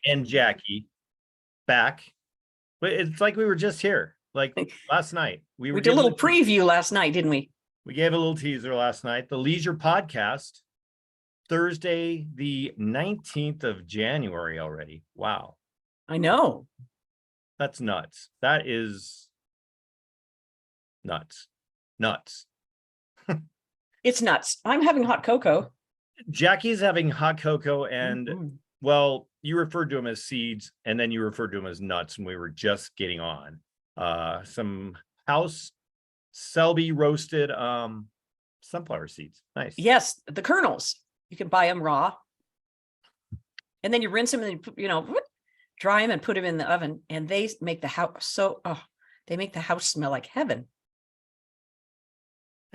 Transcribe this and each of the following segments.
and Jackie back. But it's like we were just here, like last night. We We were did a giving little preview last night, didn't we? we gave a little teaser last night. The Leisure Podcast, Thursday, the 19th of January already. Wow. I know. That's nuts. That is nuts. Nuts. It's nuts. I'm having hot cocoa. Jackie's having hot cocoa and Mhm. well, you referred to them as seeds and then you referred to them as nuts and we were just getting on. Some house Selby roasted sunflower seeds. Nice. Yes, the kernels. You can buy them raw. And then you rinse them and dry them and put them in the oven. And they make the house they make the house smell like heaven.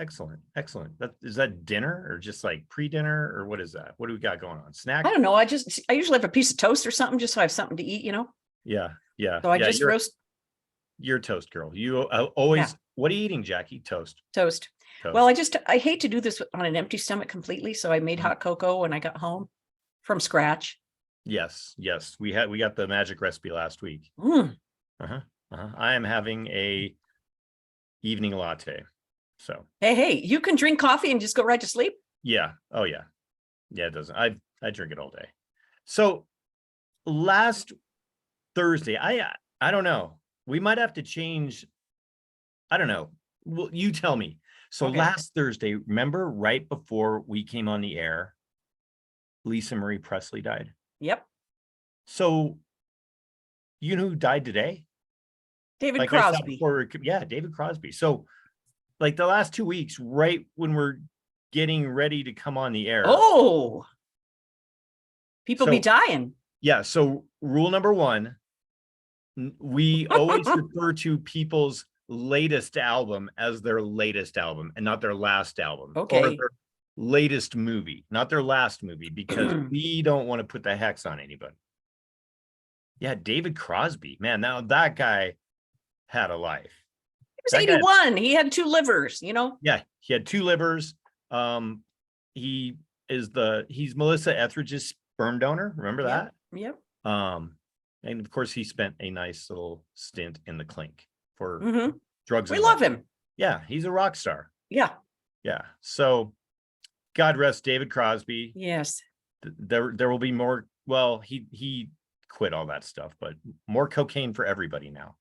Excellent. Excellent. Is that dinner or just like pre-dinner or what is that? What do we got going on? Snack? I don't know. I usually have a piece of toast or something just so I have something to eat, Yeah. Yeah. So I yeah, just roast. You're a toast girl. You always, Yeah. What are you eating, Jackie? Toast. Toast. Well, I hate to do this on an empty stomach completely. So I made hot cocoa when I got home from scratch. Yes. Yes. We got the magic recipe last week. I am having a evening latte. So hey, you can drink coffee and just go right to sleep. Yeah. Oh yeah. Yeah, it doesn't. I drink it all day. So last Thursday, I don't know. We might have to change. I don't know. Well, you tell me. So Okay. last Thursday, remember right before we came on the air, Lisa Marie Presley died? Yep. So you know who died today? David Crosby. Yeah, David Crosby. So like the last 2 weeks, right when we're getting ready to come on the air. Oh, people be dying. Yeah. So rule number one, we always refer to people's latest album as their latest album and not their last album. Okay. Or their latest movie, not their last movie, because we don't want to put the hex on anybody. Yeah, David Crosby, man, now that guy had a life. He was 81. He had 2 livers, Yeah, he had 2 livers. He's Melissa Etheridge's sperm donor. Remember that? Yep. And of course, he spent a nice little stint in the clink for drugs. We love him. Yeah, he's a rock star. Yeah. Yeah. So God rest David Crosby. Yes. There will be more. Well, he quit all that stuff, but more cocaine for everybody now.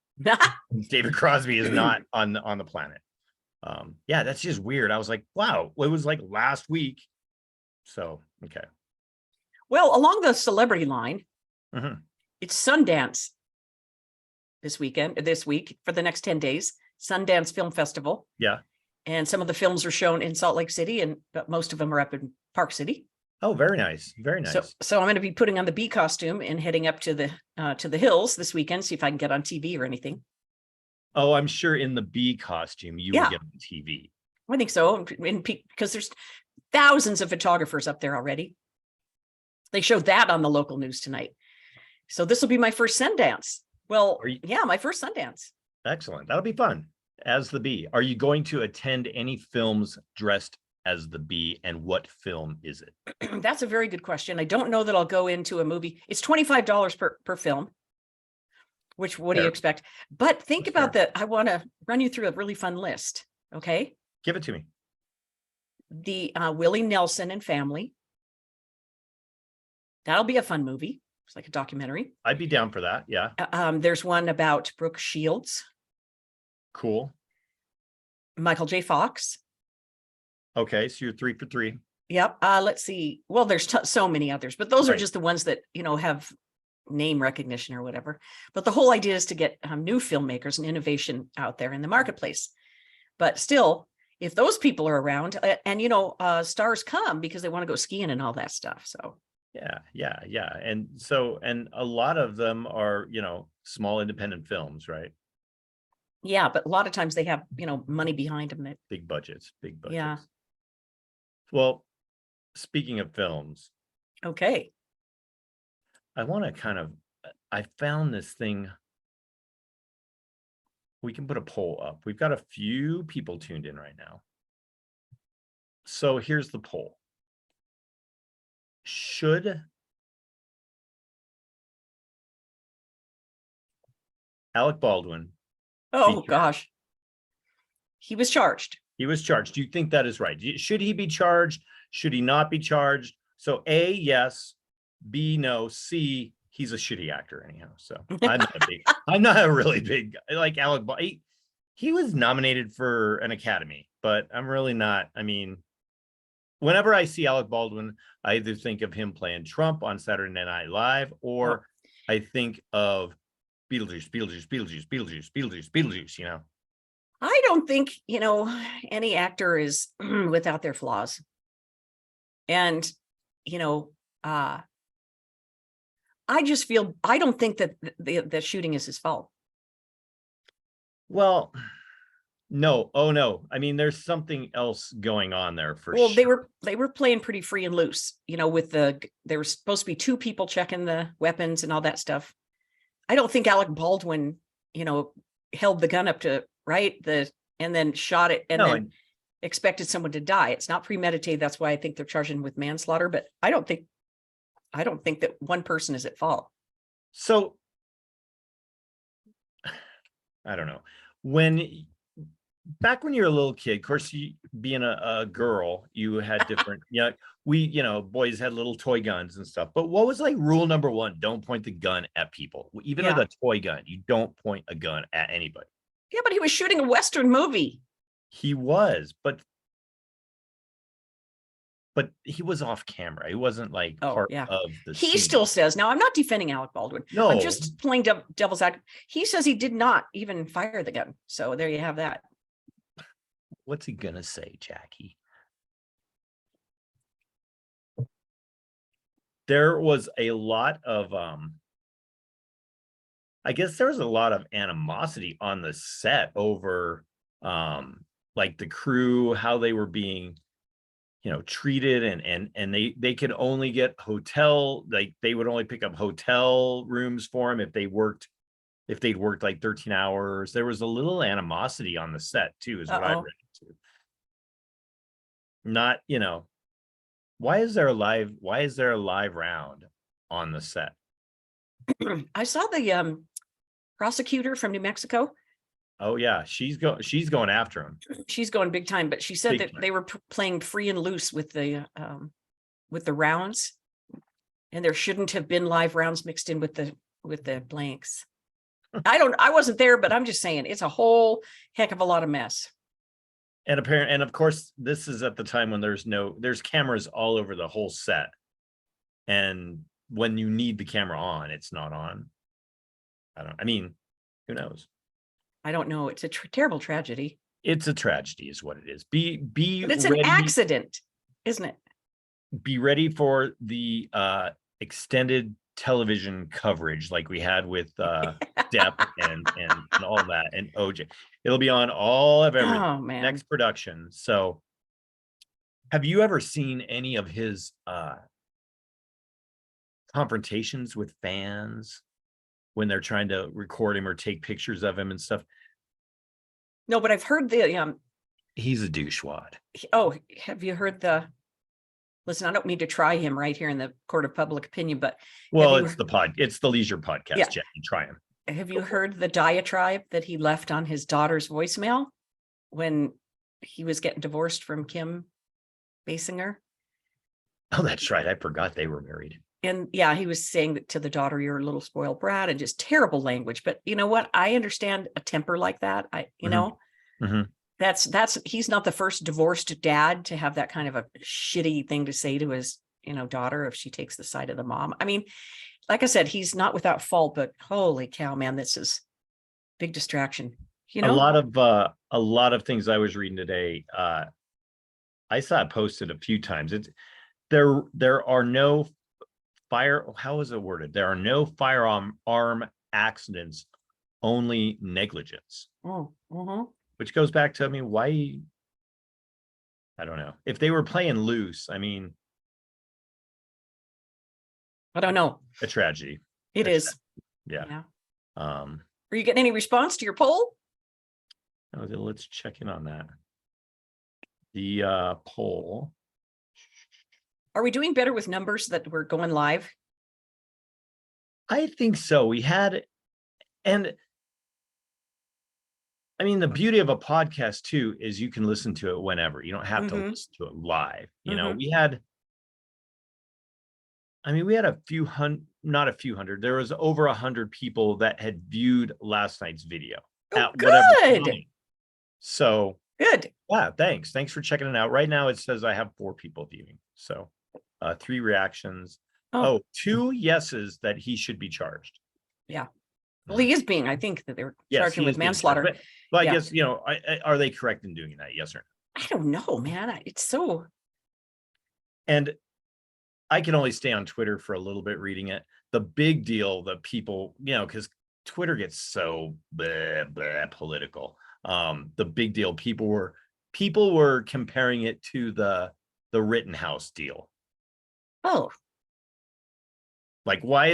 David Crosby is not on the planet. Yeah, that's just weird. I was like, wow, it was like last week. So, okay. Well, along the celebrity line, it's Sundance this week for the next 10 days, Sundance Film Festival. Yeah. And some of the films are shown in Salt Lake City, but most of them are up in Park City. Oh, very nice. Very nice. So I'm going to be putting on the bee costume and heading up to the hills this weekend, see if I can get on TV or anything. Oh, I'm sure in the bee costume you will get on TV. I think so. Because there's thousands of photographers up there already. They showed that on the local news tonight. So this will be my first Sundance. Well, my first Sundance. Excellent. That'll be fun. As the bee. Are you going to attend any films dressed as the bee, and what film is it? That's a very good question. I don't know that I'll go into a movie. It's $25 per film. Which, what do you expect? But think about that. I want to run you through a really fun list. Okay. Give it to me. The Willie Nelson and Family. That'll be a fun movie. It's like a documentary. I'd be down for that. Yeah. There's one about Brooke Shields. Cool. Michael J. Fox. Okay. So you're 3 for 3. Yep. Let's see. Well, there's so many others, but those are just the ones that, have name recognition or whatever. But the whole idea is to get new filmmakers and innovation out there in the marketplace. But still, if those people are around and, stars come because they want to go skiing and all that stuff. So. Yeah. And a lot of them are, small independent films, right? Yeah. But a lot of times they have, money behind them. Big budgets. Yeah. Well, speaking of films. Okay. I want to I found this thing. We can put a poll up. We've got a few people tuned in right now. So here's the poll. Should Alec Baldwin. Oh gosh. He was charged. He was charged. Do you think that is right? Should he be charged? Should he not be charged? So A, yes. B, no. C, he's a shitty actor anyhow. So I'm not a really big, like Alec Baldwin. He was nominated for an Academy, but I'm really not. I mean, whenever I see Alec Baldwin, I either think of him playing Trump on Saturday Night Live, or I think of Beetlejuice, Beetlejuice, Beetlejuice, Beetlejuice, Beetlejuice, Beetlejuice, you know. I don't think, any actor is without their flaws. And, I just feel, I don't think that the shooting is his fault. Well, no. Oh no. I mean, there's something else going on there for Well, sure. they were playing pretty free and loose, with there were supposed to be 2 people checking the weapons and all that stuff. I don't think Alec Baldwin, held the gun up to and then shot it and then expected someone to die. It's not premeditated. That's why I think they're charging with manslaughter, but I don't think that one person is at fault. So I don't know. Back when you were a little kid, of course, being a girl, you had different, boys had little toy guns and stuff. But what was like rule number 1? Don't point the gun at people. Even with a toy gun, you don't point a gun at anybody. Yeah, but he was shooting a Western movie. He was, but he was off camera. He wasn't like part of the He scene. still says, now I'm not defending Alec Baldwin. No, I'm just playing devil's advocate. He says he did not even fire the gun. So there you have that. What's he gonna say, Jackie? There was a lot of I guess there was a lot of animosity on the set over like the crew, how they were being treated, and they could only get they would only pick up hotel rooms for him if they'd worked like 13 hours. There was a little animosity on the set too, is what I read into. Not, why is there a live round on the set? I saw the prosecutor from New Mexico. Oh yeah, she's going after him. She's going big time, but she said that they were playing free and loose with the rounds, and there shouldn't have been live rounds mixed in with the blanks. I wasn't there, but I'm just saying it's a whole heck of a lot of mess. And of course, this is at the time when there's cameras all over the whole set, and when you need the camera on, it's not on. I mean, who knows? I don't know. It's a terrible tragedy. It's a tragedy, is what it is. But it's an accident, isn't it? Be ready for the extended television coverage like we had with Depp and all that, and OJ. It'll be on all of everything. Oh man. Next production. So have you ever seen any of his confrontations with fans when they're trying to record him or take pictures of him and stuff? No, but I've heard he's a douchewad. Oh, have you heard listen, I don't mean to try him right here in the court of public opinion, but it's the Leisure Podcast. Yeah. Jackie, try him. Have you heard the diatribe that he left on his daughter's voicemail when he was getting divorced from Kim Basinger? Oh, that's right. I forgot they were married. And yeah, he was saying that to the daughter, you're a little spoiled brat, and just terrible language. But you know what? I understand a temper like that. That's he's not the first divorced dad to have that kind of a shitty thing to say to his, daughter if she takes the side of the mom. I mean, like I said, he's not without fault, but holy cow, man, this is big distraction. A lot of things I was reading today. I saw it posted a few times. There are no how is it worded? There are no firearm accidents, only negligence. Which goes back to, why? I don't know. If they were playing loose, I don't know. A tragedy. It is. Yeah. Are you getting any response to your poll? Let's check in on that. The poll. Are we doing better with numbers that we're going live? I think so. We had, and I mean, the beauty of a podcast too is you can listen to it whenever. You don't have to Mhm. listen to it live. You know, Mhm. we had a few hundred, not a few hundred. There was over 100 people that had viewed last night's video Oh, at whatever good. time. So Good. yeah, thanks for checking it out. Right now it says I have 4 people viewing. So 3 reactions. Oh, 2 yeses that he should be charged. yeah. Well, he is being, I think that they were Yes, charging he with is being manslaughter. charged. But I Yeah. guess, are they correct in doing that? Yes or no? I don't know, man. It's so. And I can only stay on Twitter for a little bit reading it. The big deal that people, because Twitter gets so political. The big deal, people were comparing it to the Rittenhouse deal. Oh, Like, why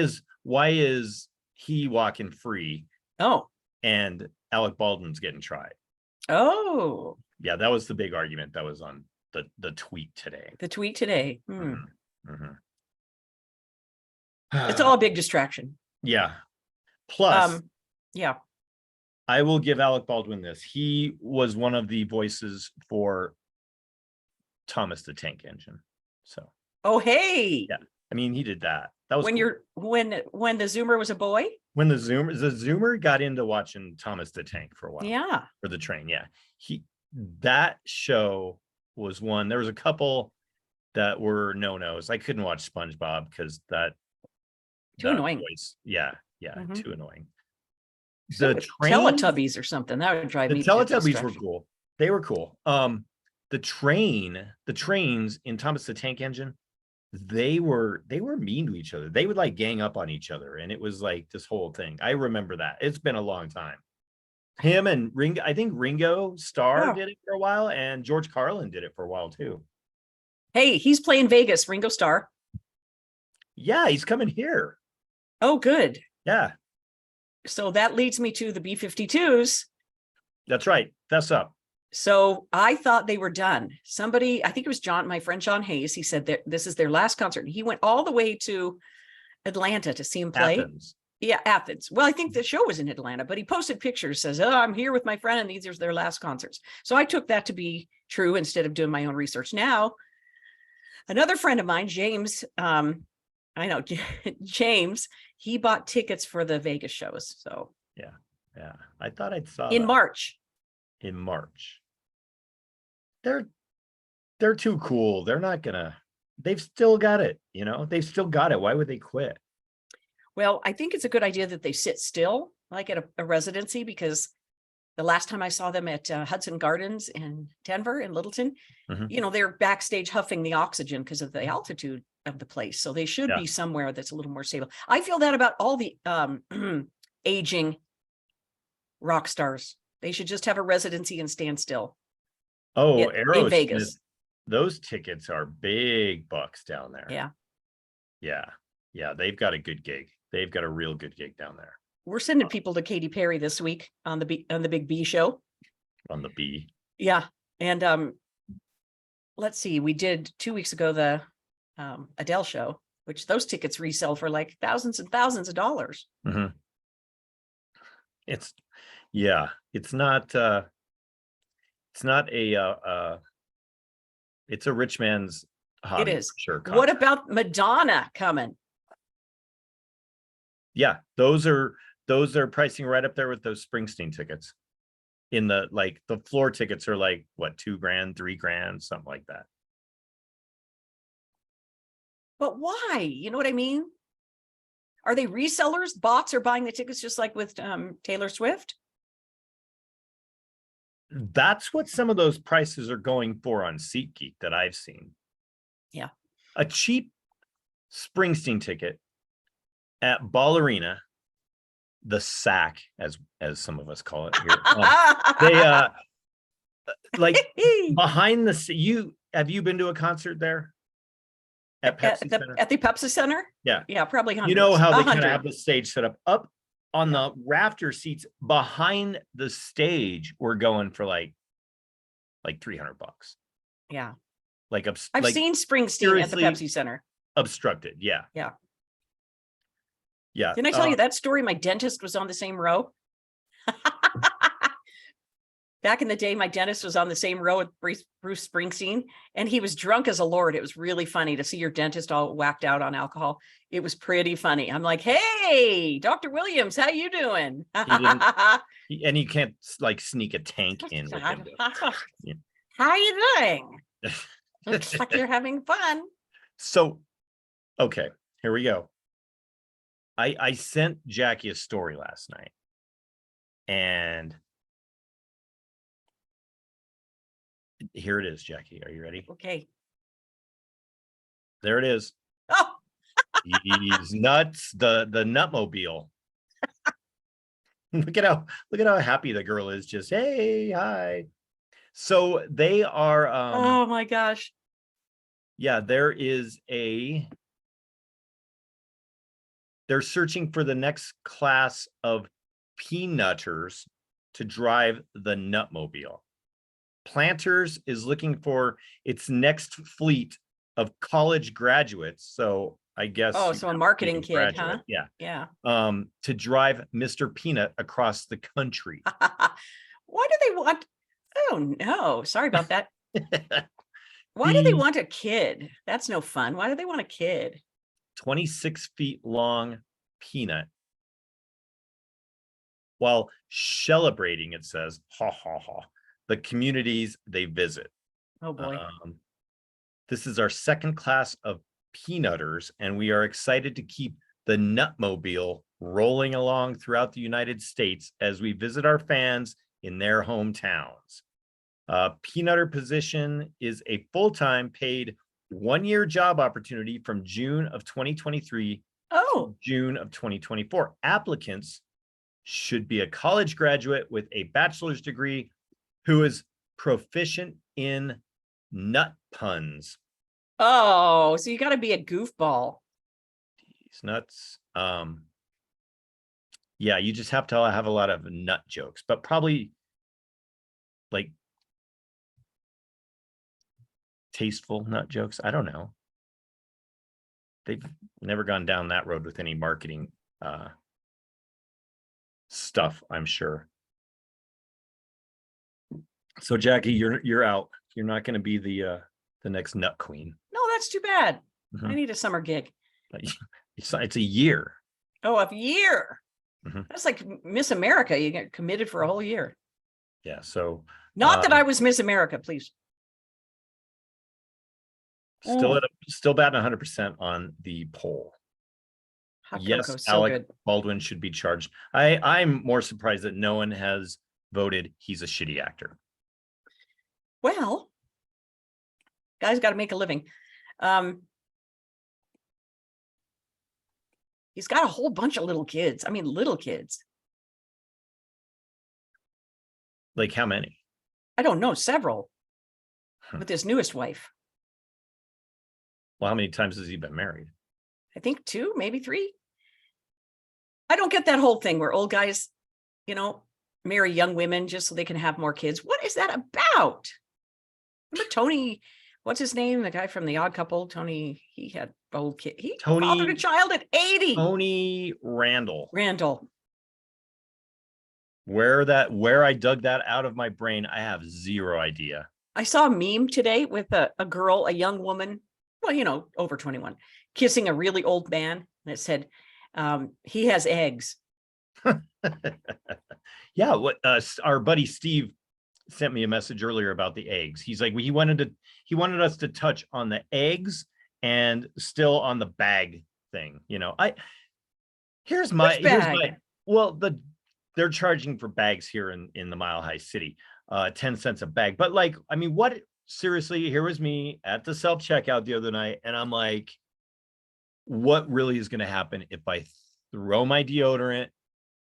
is he walking free oh, and Alec Baldwin's getting tried? oh. Yeah, that was the big argument that was on the tweet today. The tweet today. Mhm, It's all a big distraction. yeah. Plus, yeah. I will give Alec Baldwin this. He was one of the voices for Thomas the Tank Engine. So, Oh, hey. yeah. I mean, he did that. That was when cool. when the Zoomer was a boy. When the Zoomer got into watching Thomas the Tank for a while. Yeah. For the train. Yeah. That show was one. There was a couple that were no-nos. I couldn't watch SpongeBob because too annoying. Voice, yeah, too annoying. The Teletubbies or something that would drive me. The Teletubbies were cool. They were cool. The trains in Thomas the Tank Engine, they were mean to each other. They would like gang up on each other, and it was like this whole thing. I remember that. It's been a long time. Him and Ringo, I think Ringo Starr did it for a while, and George Carlin did it for a while too. Hey, he's playing Vegas, Ringo Starr. Yeah, he's coming here. Oh, good. Yeah. So that leads me to the B-52s. That's right. That's up. So I thought they were done. Somebody, I think it was my friend John Hayes, he said that this is their last concert. He went all the way to Atlanta to see him play. Athens. Yeah, Athens. Well, I think the show was in Atlanta, but he posted pictures, says, "Oh, I'm here with my friend, and these are their last concerts." So I took that to be true instead of doing my own research. Now, another friend of mine, James, I know James, he bought tickets for the Vegas shows. So yeah, I thought I saw in March. In March, they're too cool. They're not gonna. They've still got it. They've still got it. Why would they quit? Well, I think it's a good idea that they sit still, like at a residency, because the last time I saw them at Hudson Gardens in Denver, in Littleton, they're backstage huffing the oxygen because of the altitude of the place. So they should be somewhere that's a little more stable. I feel that about all the aging rock stars. They should just have a residency and stand still. Oh, in Vegas. Those tickets are big bucks down there. Yeah. They've got a good gig. They've got a real good gig down there. We're sending people to Katy Perry this week on the Big B show. On the B. Yeah. And let's see, we did 2 weeks ago the Adele show, which those tickets resell for like thousands and thousands of dollars. Mm-hmm. It's not it's a rich man's hobby. It is. Sure. What about Madonna coming? Yeah, those are pricing right up there with those Springsteen tickets. In the floor tickets are like what, $2,000, $3,000, something like that. But why? You know what I mean? Are they resellers? Bots are buying the tickets just like with Taylor Swift? That's what some of those prices are going for on SeatGeek that I've seen. Yeah. A cheap Springsteen ticket at Ball Arena, the Sack, as some of us call it here. They behind the have you been to a concert there? At Pepsi Center? At the Pepsi Center? Yeah. Yeah, probably hundreds. You know how they kind of have the stage set up on the rafter seats behind the stage. We're going for like $300. Yeah. I've seen Springsteen at the Pepsi Center. Obstructed. Yeah. Yeah. Yeah. Didn't I tell you that story? My dentist was on the same row. Back in the day, my dentist was on the same row with Bruce Springsteen, and he was drunk as a lord. It was really funny to see your dentist all whacked out on alcohol. It was pretty funny. I'm like, hey, Dr. Williams, how you doing? And you can't like sneak a tank in with him. Yeah. How you doing? Looks like you're having fun. So, okay, here we go. I sent Jackie a story last night, and here it is, Jackie. Are you ready? Okay. There it is. Oh, He's nuts. The Nutmobile. Look at how happy the girl is. Just, hey, hi. So they are oh my gosh. Yeah, they're searching for the next class of peanutters to drive the Nutmobile. Planters is looking for its next fleet of college graduates. So I guess. Oh, so a marketing kid, huh? Yeah. Yeah. To drive Mr. Peanut across the country. Why do they want? Oh no, sorry about that. Why do they want a kid? That's no fun. Why do they want a kid? 26 feet long peanut. While celebrating, it says, ha ha ha, the communities they visit. Oh boy. This is our second class of peanutters, and we are excited to keep the Nutmobile rolling along throughout the United States as we visit our fans in their hometowns. Peanutter position is a full-time paid one-year job opportunity from June of 2023 to June of 2024. Applicants should be a college graduate with a bachelor's degree who is proficient in nut puns. Oh, so you got to be a goofball. These nuts. Yeah, you just have to have a lot of nut jokes, but probably like tasteful nut jokes. I don't know. They've never gone down that road with any marketing stuff, I'm sure. So Jackie, you're out. You're not going to be the next nut queen. No, that's too bad. I need a summer gig. It's a year. Oh, a year. That's like Miss America. You get committed for a whole year. Yeah. So not that I was Miss America, please. Still batting 100% on the poll. Hot yes, cocoa, so Alec good. Baldwin should be charged. I'm more surprised that no one has voted he's a shitty actor. Well, guys got to make a living. He's got a whole bunch of little kids. I mean, little kids. Like how many? I don't know, several. With his newest wife. Well, how many times has he been married? I think 2, maybe 3. I don't get that whole thing where old guys, marry young women just so they can have more kids. What is that about? Remember Tony, what's his name? The guy from The Odd Couple, Tony, he had old kid. He fathered a child at 80. Tony Randall. Where I dug that out of my brain, I have zero idea. I saw a meme today with a girl, a young woman, well, over 21, kissing a really old man. And it said, he has eggs. Yeah, what our buddy Steve sent me a message earlier about the eggs. He's like, he wanted us to touch on the eggs and still on the bag thing. Here's my they're charging for bags here in the Mile High City, 10 cents a bag. But what, seriously, here was me at the self-checkout the other night, and I'm like, what really is going to happen if I throw my deodorant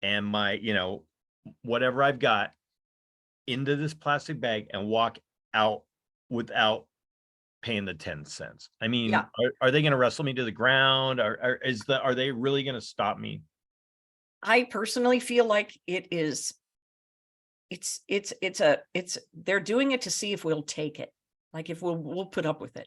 and my, whatever I've got into this plastic bag and walk out without paying the 10 cents? I mean, yeah. Are they going to wrestle me to the ground? Are they really going to stop me? I personally feel like they're doing it to see if we'll take it. Like if we'll put up with it.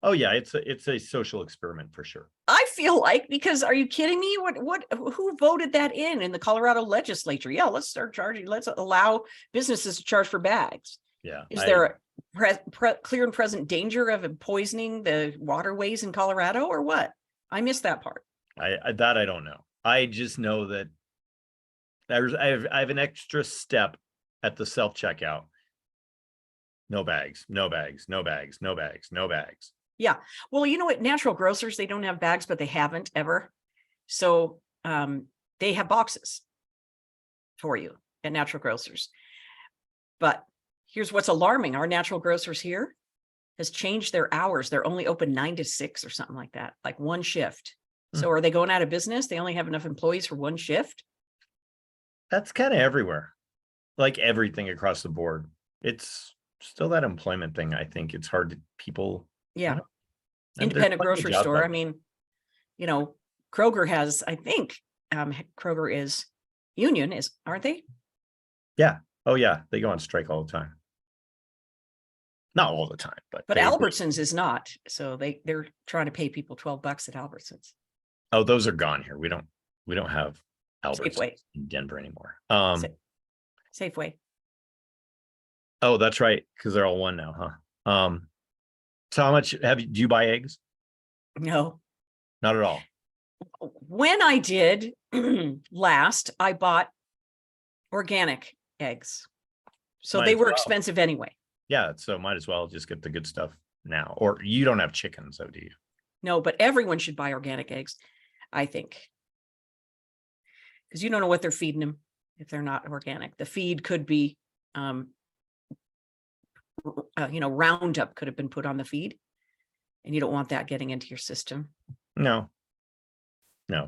Oh yeah, it's a social experiment for sure. I feel like, because are you kidding me? Who voted that in the Colorado legislature? Yeah, let's start charging. Let's allow businesses to charge for bags. Yeah. Is there a clear and present danger of poisoning the waterways in Colorado or what? I missed that part. I don't know. I just know that I have an extra step at the self-checkout. No bags, no bags, no bags, no bags, no bags. Yeah. Well, you know what? Natural grocers, they don't have bags, but they haven't ever. So they have boxes for you at natural grocers. But here's what's alarming. Our natural grocers here has changed their hours. They're only open 9 to 6 or something like that, like one shift. So are they going out of business? They only have enough employees for one shift? That's kind of everywhere. Like everything across the board. It's still that employment thing. I think it's hard to people. Yeah. Independent grocery store. I mean, you know, Kroger has, I think, Kroger is union, aren't they? Yeah. Oh yeah. They go on strike all the time. Not all the time, but Albertsons is not. So they're trying to pay people $12 at Albertsons. Oh, those are gone here. We don't have Albertsons Safeway in Denver anymore. Safeway. Oh, that's right, because they're all one now, huh? So how much do you buy eggs? No, not at all. When I did last, I bought organic eggs, so they were expensive anyway. Yeah, so might as well just get the good stuff now. Or you don't have chickens, though, do you? No, but everyone should buy organic eggs, I think, because you don't know what they're feeding them if they're not organic. The feed could be Roundup could have been put on the feed, and you don't want that getting into your system. No,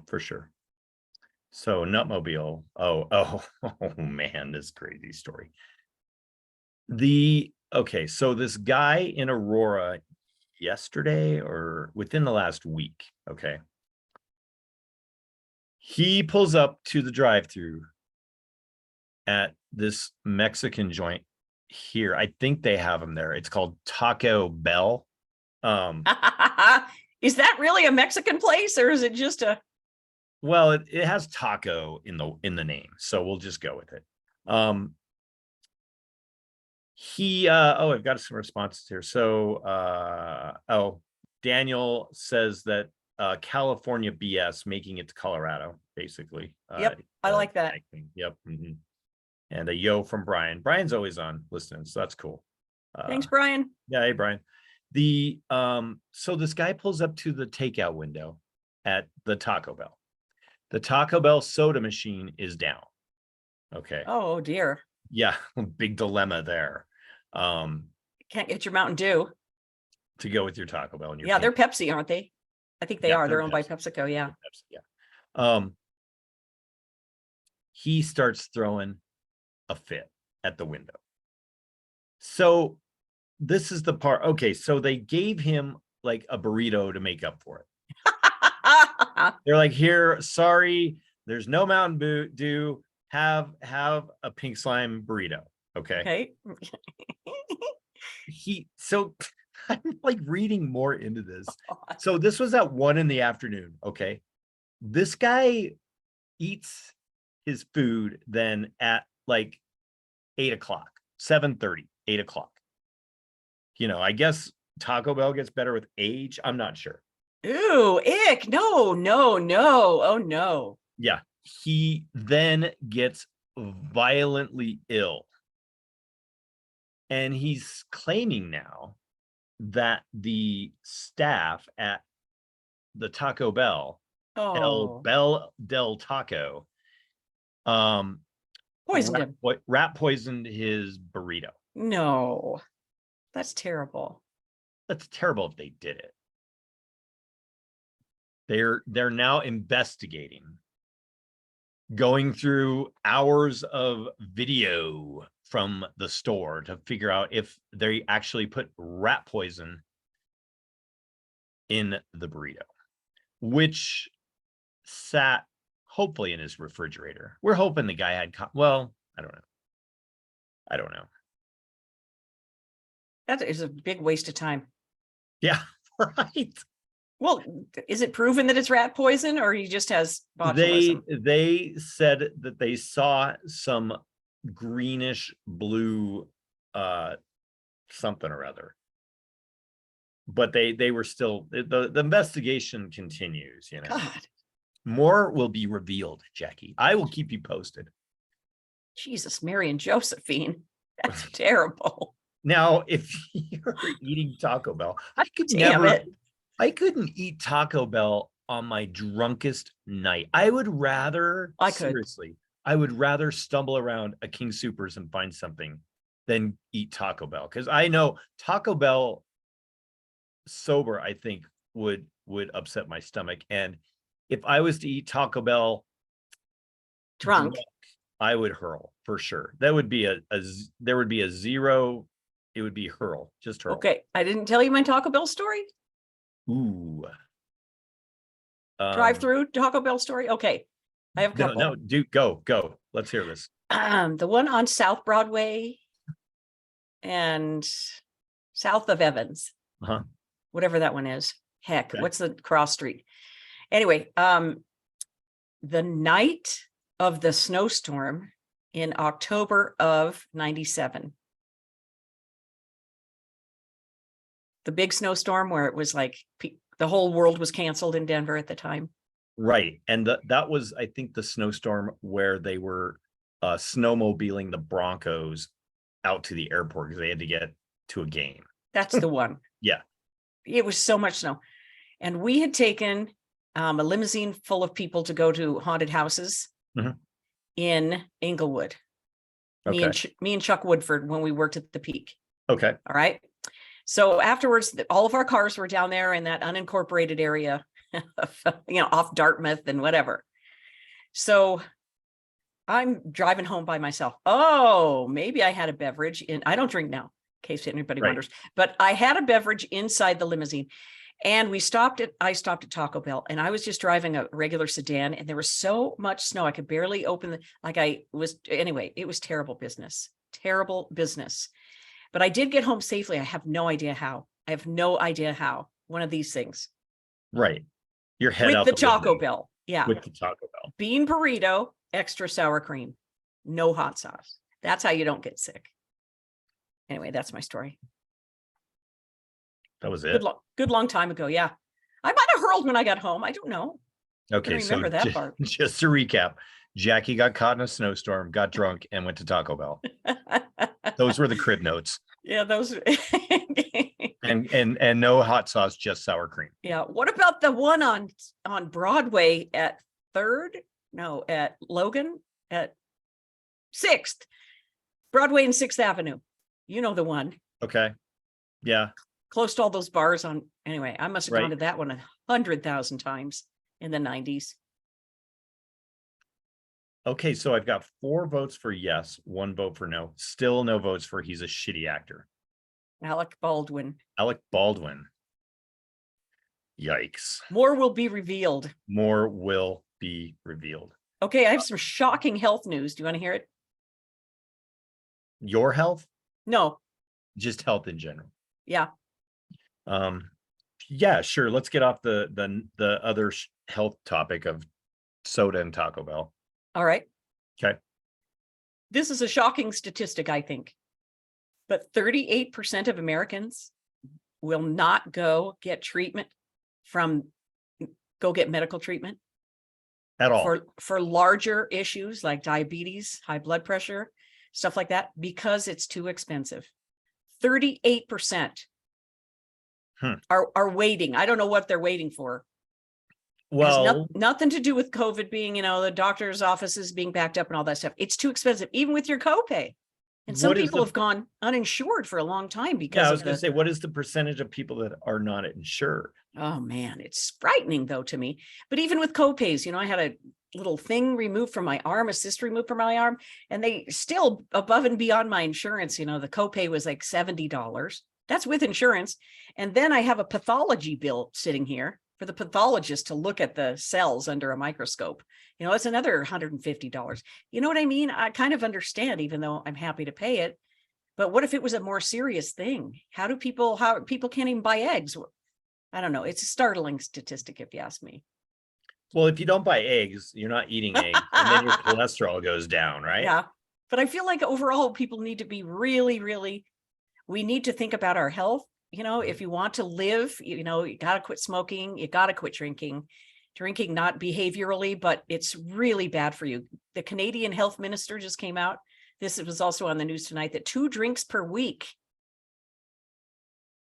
for sure. So Nutmobile. Oh man, this crazy story. So this guy in Aurora yesterday or within the last week, okay, he pulls up to the drive-through at this Mexican joint here. I think they have them there. It's called Taco Bell. Is that really a Mexican place, or is it just a? Well, it has taco in the name, so we'll just go with it. I've got some responses here. So Daniel says that California BS making it to Colorado, basically. Yep, I like that. Yep. Mm-hmm. And a yo from Brian. Brian's always on listening, so that's cool. Thanks, Brian. Yeah, hey Brian. So this guy pulls up to the takeout window at the Taco Bell. The Taco Bell soda machine is down. Okay. Oh dear. Yeah, big dilemma there. Can't get your Mountain Dew to go with your Taco Bell. Yeah, they're Pepsi, aren't they? I think they are. They're owned by PepsiCo. Yeah. Pepsi, yeah. He starts throwing a fit at the window. So this is the part. Okay, so they gave him like a burrito to make up for it. They're like, here, sorry, there's no Mountain Dew. Have a pink slime burrito. Okay. So I'm like reading more into this. So this was at 1 p.m. Okay. This guy eats his food then at like 8 o'clock, 7:30, 8 o'clock. I guess Taco Bell gets better with age. I'm not sure. Ooh, ick. No. Oh no. Yeah. He then gets violently ill. And he's claiming now that the staff at the Taco Bell, El Bell del Taco, poisoned him. Rat poisoned his burrito. No, that's terrible. That's terrible if they did it. They're now investigating, going through hours of video from the store to figure out if they actually put rat poison in the burrito, which sat hopefully in his refrigerator. We're hoping the guy had, I don't know. That is a big waste of time. Yeah, right. Well, is it proven that it's rat poison, or he just has botulism? They said that they saw some greenish blue something or other, but they were still, the investigation continues, you know. God, More will be revealed, Jackie. I will keep you posted. Jesus, Mary and Josephine. That's terrible. Now, if you're eating Taco Bell, Damn it. I couldn't eat Taco Bell on my drunkest night. I would rather, seriously, I would rather stumble around a King Soopers and find something than eat Taco Bell. Because I know Taco Bell sober, I think would upset my stomach. And if I was to eat Taco Bell drunk, I would hurl for sure. That would be there would be a zero. It would be hurl, just hurl. Okay, I didn't tell you my Taco Bell story. Ooh. Drive-through Taco Bell story. Okay, I have a couple. No, dude, go. Let's hear this. The one on South Broadway and south of Evans, whatever that one is. Heck, what's the cross street? Anyway, the night of the snowstorm in October of '97. The big snowstorm where it was like the whole world was canceled in Denver at the time. Right. And that was, I think, the snowstorm where they were snowmobiling the Broncos out to the airport because they had to get to a game. That's the one. Yeah. It was so much snow. And we had taken a limousine full of people to go to haunted houses in Inglewood. Okay. Me and Chuck Woodford when we worked at the Peak. Okay. All right. So afterwards, all of our cars were down there in that unincorporated area, off Dartmouth and whatever. So I'm driving home by myself. Oh, maybe I had a beverage I don't drink now, in case anybody wonders, but I had a beverage inside the limousine. And I stopped at Taco Bell, and I was just driving a regular sedan, and there was so much snow I could barely open anyway, it was terrible business. But I did get home safely. I have no idea how. One of these things. Right. Your head out the Taco Bell. Yeah. With the Taco Bell. Bean burrito, extra sour cream, no hot sauce. That's how you don't get sick. Anyway, that's my story. That was it. Good long time ago. Yeah. I might have hurled when I got home. I don't know. Okay. I remember that part. Just to recap, Jackie got caught in a snowstorm, got drunk, and went to Taco Bell. Those were the crib notes. Yeah, those. and no hot sauce, just sour cream. Yeah. What about the one on Broadway at Logan at 6th, Broadway and 6th Avenue? You know the one. Okay. Yeah. Close to all those bars anyway, I must have gone to that one 100,000 times in the 90s. Okay, so I've got 4 votes for yes, 1 vote for no. Still no votes for he's a shitty actor. Alec Baldwin. Yikes. More will be revealed. Okay, I have some shocking health news. Do you want to hear it? Your health? No. Just health in general. Yeah. Yeah, sure. Let's get off the other health topic of soda and Taco Bell. All right. Okay. This is a shocking statistic, I think. But 38% of Americans will not go get medical treatment at all for larger issues like diabetes, high blood pressure, stuff like that, because it's too expensive. 38% are waiting. I don't know what they're waiting for. Well, nothing to do with COVID being, the doctor's offices being backed up and all that stuff. It's too expensive, even with your copay. And some people have gone uninsured for a long time because I was going to say, what is the percentage of people that are not insured? Oh man, it's frightening though to me. But even with copays, I had a little thing removed from my arm, a cyst removed from my arm, and they still above and beyond my insurance. The copay was like $70. That's with insurance. And then I have a pathology bill sitting here for the pathologist to look at the cells under a microscope. It's another $150. You know what I mean? I kind of understand, even though I'm happy to pay it. But what if it was a more serious thing? How people can't even buy eggs? I don't know. It's a startling statistic if you ask me. Well, if you don't buy eggs, you're not eating eggs, and then your cholesterol goes down, right? Yeah. But I feel like overall people need to be really, we need to think about our health. You know, if you want to live, you know, you got to quit smoking, you got to quit drinking. Drinking, not behaviorally, but it's really bad for you. The Canadian health minister just came out. This was also on the news tonight, that 2 drinks per week.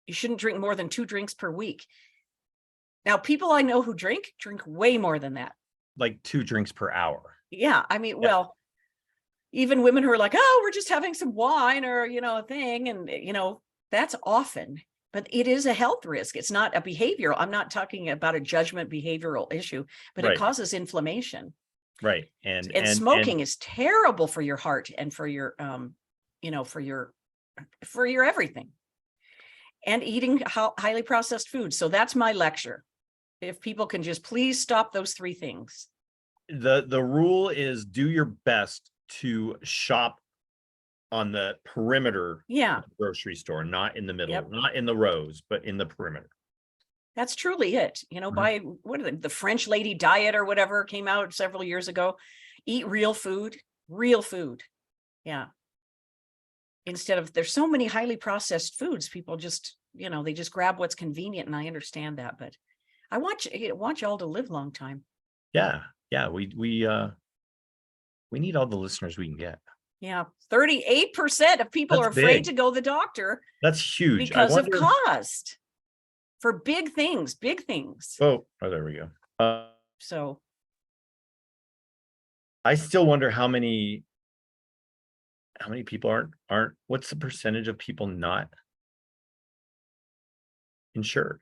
You shouldn't drink more than 2 drinks per week. Now, people I know who drink way more than that. Like 2 drinks per hour. Yeah. I mean, well, even women who are like, oh, we're just having some wine or, you know, a thing. And, you know, that's often, but it is a health risk. It's not a behavioral. I'm not talking about a judgment behavioral issue, but it causes inflammation. Right. And smoking is terrible for your heart and for your, you know, for your everything. And eating highly processed food. So that's my lecture. If people can just please stop those 3 things. The rule is do your best to shop on the perimeter of the grocery store, not in the middle, not in the rows, but in the perimeter. That's truly it. You know, by what are the French lady diet or whatever came out several years ago. Eat real food. Yeah. Instead of, there's so many highly processed foods, people just, you know, they just grab what's convenient, and I understand that, but I want y'all to live a long time. Yeah. We need all the listeners we can get. Yeah. 38% of people are afraid to go to the doctor. That's huge. Because of cost for big things. Oh, there we go. So I still wonder how many people aren't, what's the percentage of people not insured?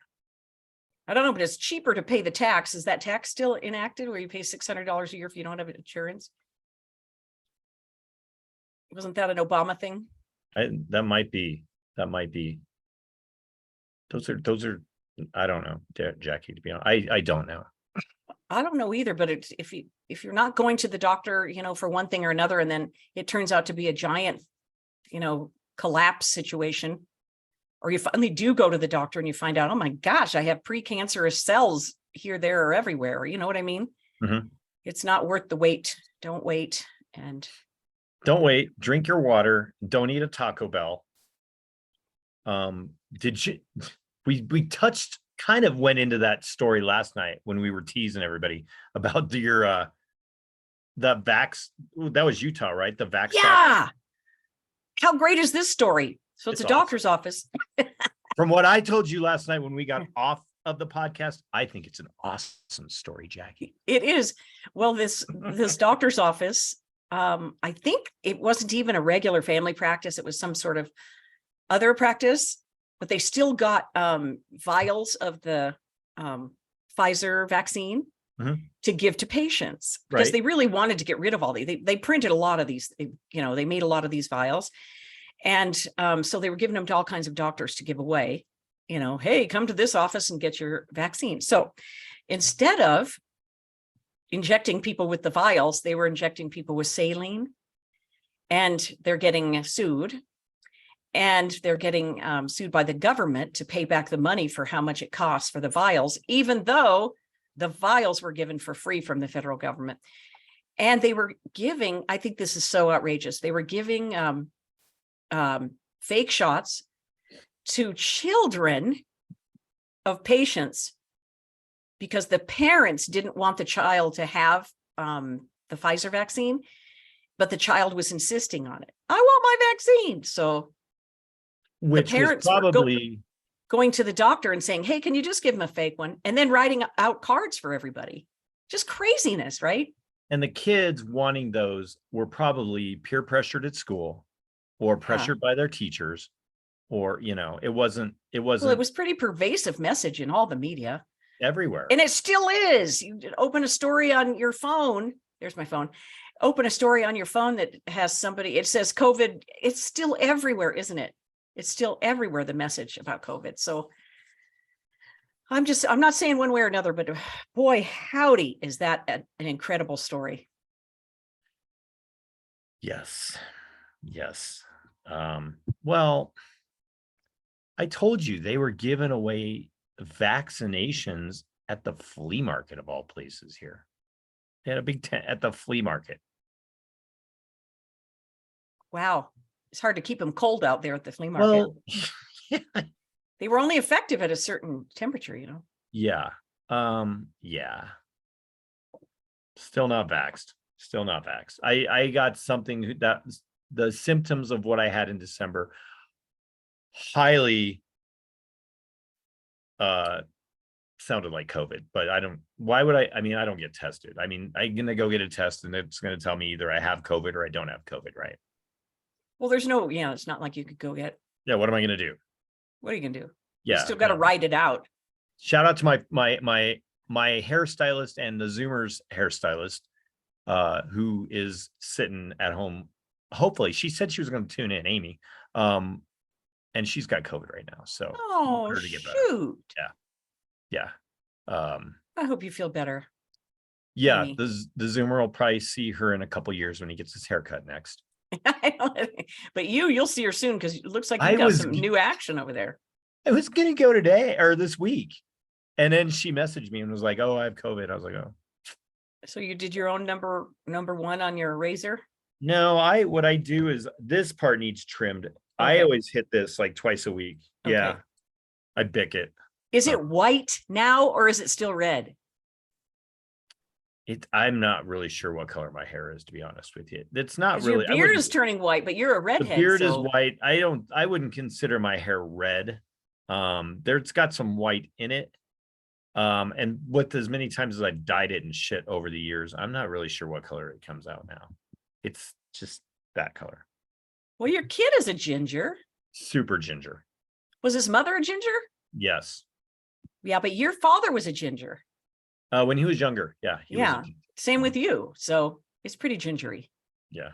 I don't know, but it's cheaper to pay the tax. Is that tax still enacted where you pay $600 a year if you don't have insurance? Wasn't that an Obama thing? That might be. Those are, I don't know, Jackie, to be honest. I don't know. I don't know either, but if you're not going to the doctor, you know, for one thing or another, and then it turns out to be a giant, you know, collapse situation, or you finally do go to the doctor and you find out, oh my gosh, I have precancerous cells here, there, or everywhere. You know what I mean? It's not worth the wait. Don't wait. And don't wait. Drink your water. Don't eat a Taco Bell. We touched, kind of went into that story last night when we were teasing everybody about the vax. That was Utah, right? The vax. Yeah. How great is this story? So it's a doctor's office. From what I told you last night when we got off of the podcast, I think it's an awesome story, Jackie. It is. Well, this doctor's office, I think it wasn't even a regular family practice. It was some sort of other practice, but they still got vials of the Pfizer vaccine to give to patients because they really wanted to get rid of all these. They printed a lot of these, you know, they made a lot of these vials. And so they were giving them to all kinds of doctors to give away, you know, hey, come to this office and get your vaccine. So instead of injecting people with the vials, they were injecting people with saline, and they're getting sued. And they're getting sued by the government to pay back the money for how much it costs for the vials, even though the vials were given for free from the federal government. And they were giving, I think this is so outrageous, they were giving fake shots to children of patients because the parents didn't want the child to have the Pfizer vaccine, but the child was insisting on it. I want my vaccine. So which the parents was probably going to the doctor and saying, hey, can you just give him a fake one? And then writing out cards for everybody. Just craziness, right? And the kids wanting those were probably peer pressured at school or pressured by their teachers, or, you know, it wasn't. Well, it was pretty pervasive message in all the media. Everywhere. And it still is. You open a story on your phone. There's my phone. Open a story on your phone that has somebody, it says COVID. It's still everywhere, isn't it? It's still everywhere, the message about COVID. So I'm not saying one way or another, but boy, howdy, is that an incredible story. Yes. Well, I told you they were giving away vaccinations at the flea market of all places here. They had a big tent at the flea market. Wow. It's hard to keep them cold out there at the flea market. Well, they were only effective at a certain temperature, you know? Yeah. Yeah. Still not vaxxed. Still not vaxxed. I got something that the symptoms of what I had in December highly sounded like COVID, but why would I mean, I don't get tested. I mean, I'm gonna go get a test and it's gonna tell me either I have COVID or I don't have COVID, right? Well, there's no, it's not like you could go get. Yeah, what am I gonna do? What are you gonna do? Yeah, You still got to ride it out. Shout out to my hairstylist and the Zoomers hairstylist, who is sitting at home. Hopefully, she said she was going to tune in, Amy, and she's got COVID right now. So, oh her to get better. shoot! Yeah. I hope you feel better. Yeah, Amy. the Zoomer will probably see her in a couple years when he gets his haircut next. But you'll see her soon because it looks like you got some new action over there. I was gonna go today or this week, and then she messaged me and was like, "Oh, I have COVID." I was like, "Oh." So you did your own number one on your razor? No, what I do is this part needs trimmed. Okay. I always hit this like twice a week. Okay. Yeah, I bick it. Is it white now or is it still red? I'm not really sure what color my hair is, to be honest with you. It's not Your really. beard is turning white, but you're a redhead. The beard is white. I wouldn't consider my hair red. There's got some white in it. And with as many times as I've dyed it and shit over the years, I'm not really sure what color it comes out now. It's just that color. Well, your kid is a ginger. Super ginger. Was his mother a ginger? Yes. Yeah, but your father was a ginger. When he was younger. Yeah. Yeah. Same with you. So it's pretty gingery. Yeah.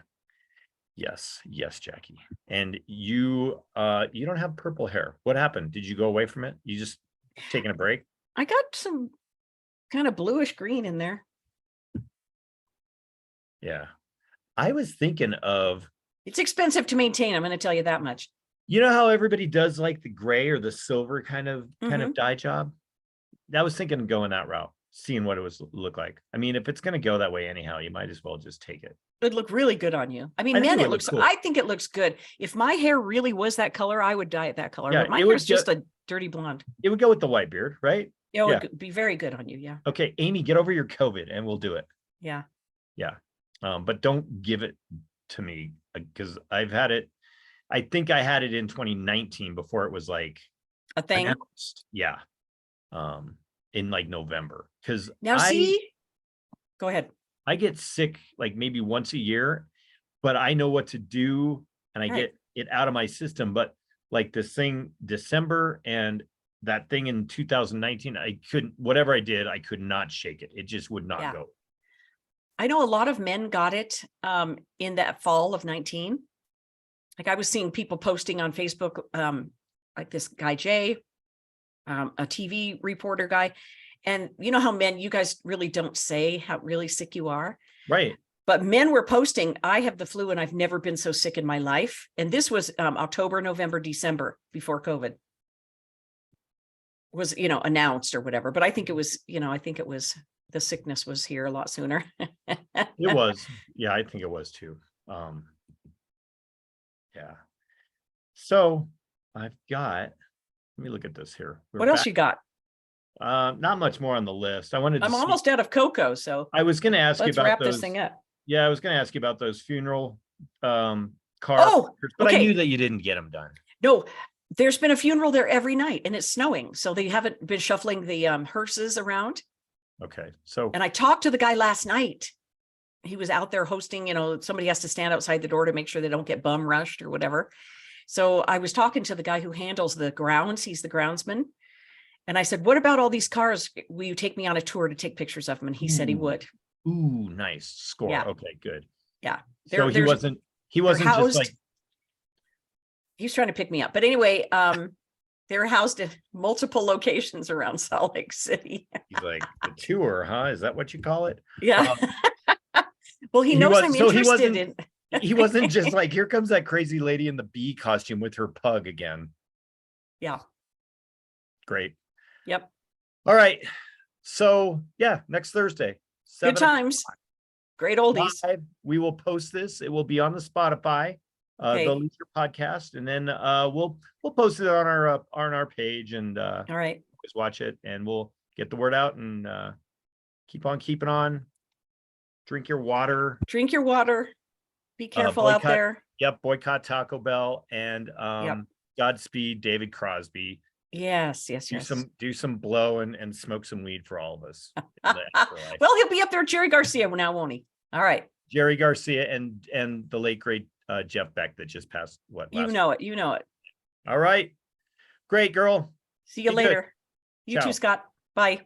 Yes, Jackie. And you don't have purple hair. What happened? Did you go away from it? You just taking a break? I got some kind of bluish green in there. Yeah. I was thinking of. It's expensive to maintain. I'm going to tell you that much. You know how everybody does like the gray or the silver kind of dye job? I was thinking of going that route, seeing what it would look like. I mean, if it's going to go that way anyhow, you might as well just take it. It'd look really good on you. I mean, man, it looks cool. I think it looks good. If my hair really was that color, I would dye it that color. Yeah, but my hair's just a dirty blonde. It would go with the white beard, right? It would be very good on you. Yeah. Okay, Amy, get over your COVID and we'll do it. Yeah. Yeah. But don't give it to me because I've had it. I think I had it in 2019 before it was like a thing. Announced. Yeah. In like November. Because go ahead. I get sick like maybe once a year, but I know what to do and I get it out of my system. But like this thing, December and that thing in 2019, I couldn't, whatever I did, I could not shake it. It just would not go. I know a lot of men got it in that fall of 19. Like I was seeing people posting on Facebook, like this guy, Jay, a TV reporter guy. And you know how men, you guys really don't say how really sick you are. Right. But men were posting, I have the flu and I've never been so sick in my life. And this was October, November, December before COVID was, announced or whatever. But I think it was, the sickness was here a lot sooner. It was. Yeah, I think it was too. Yeah. So I've got, let me look at this here. What else you got? Not much more on the list. I'm almost out of cocoa, so I was going to ask you about wrap this thing up. Yeah, I was going to ask you about those funeral cars, but I knew that you didn't get them done. No, there's been a funeral there every night, and it's snowing, so they haven't been shuffling the hearses around. Okay, and I talked to the guy last night. He was out there hosting. Somebody has to stand outside the door to make sure they don't get bum rushed or whatever. So I was talking to the guy who handles the grounds. He's the groundsman. And I said, what about all these cars? Will you take me on a tour to take pictures of them? And he said he would. Ooh, nice score. Yeah. Okay, good. Yeah. So he wasn't just like. He's trying to pick me up. But anyway, they're housed in multiple locations around Salt Lake City. He's like, the tour, huh? Is that what you call it? Yeah. Well, he knows I'm interested in. He wasn't just like, here comes that crazy lady in the bee costume with her pug again. Yeah. Great. Yep. All right. So yeah, next Thursday. Good 7 times. Great oldies. live. We will post this. It will be on the Spotify, Okay. the Leisure Podcast, and then we'll post it on our page, and All right. just watch it, and we'll get the word out, and keep on keeping on. Drink your water. Drink your water. Be careful out boycott- there. Yep, boycott Taco Bell, and Yep. Godspeed David Crosby. Yes. Do some blow and smoke some weed for all of us in the afterlife. Well, he'll be up there with Jerry Garcia now, won't he? All right. Jerry Garcia and the late great Jeff Beck that just passed. You know it. All right. Great, girl. See you Be good. later. You Ciao. too, Scott. Bye.